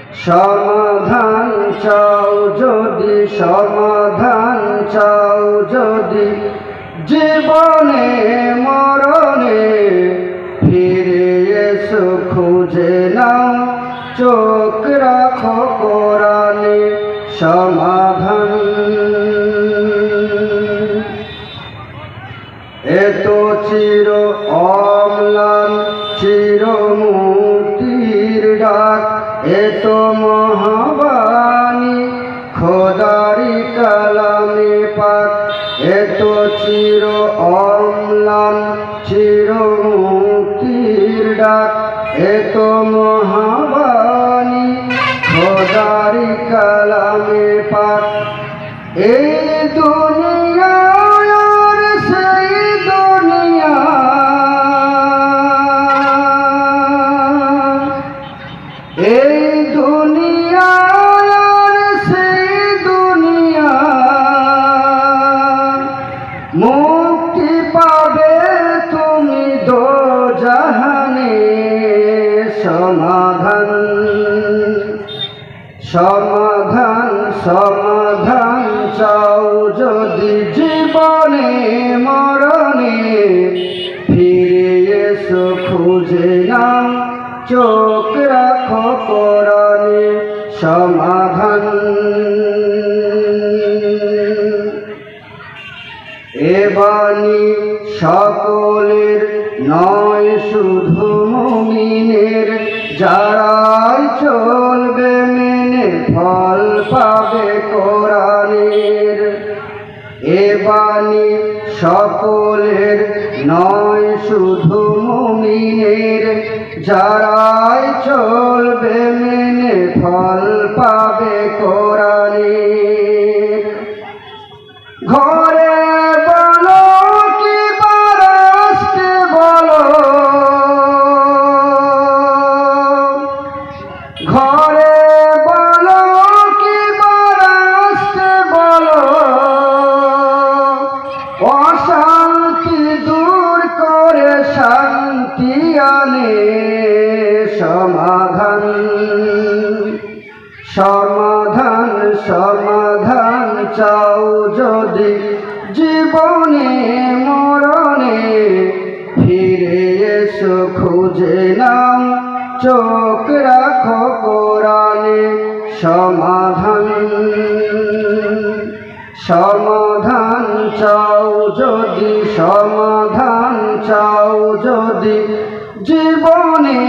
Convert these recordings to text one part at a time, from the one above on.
সমাধান চাও যদি, সমাধান চাও যদি, জীবনে মরণে ফিরে এসো খুঁজে নাও, চোখ রাখো কোরআনে সমাধান। এত চির অম্লান চির মুক্তির ডাক, এত মহাবাণী খোদারি কালামে পাক, এত চির অম্লান চির মুক্তির ডাক, এত মহাবাণী খোদারি কালামে পাক। এই দুনিয়া আর সেই দুনিয়া, এই দুনিয়া আর সেই দুনিয়া, মুক্তি পাবে তুমি দোজাহানে সমাধান। সমাধান সমাধান চাও যদি, জীবনে মরণে ফিরে এসো খুঁজে নাও, চোখ রাখো কোরআনে সমাধান। এ বাণী সকলের নয় শুধু মুমিনের, যারাই চলবে মেনে ফল পাবে কোরআনের। এ বাণী সকলের নয় শুধু মুমিনের, যারাই চলবে মেনে ফল পাবে কোরআনের। ঘরে বলো কি বারাস্তে বলো, ঘরে বলো কি বারাস্তে বলো, অশান্তি দূর করে শান্তি আনে সমাধান। সমাধান সমাধান চাও যদি, জীবনে মরণে ফিরে এসো খুঁজে নাও, চোখ রাখো কোরআনে সমাধান। সমাধান চাও যদি, সমাধান চাও যদি, জীবনে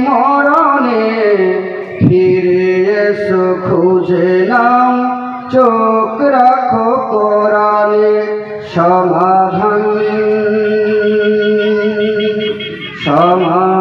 মরণে ফিরে এসো খুঁজে নাও, চোখ রাখো কোরআনে সমাধান। সমাধান।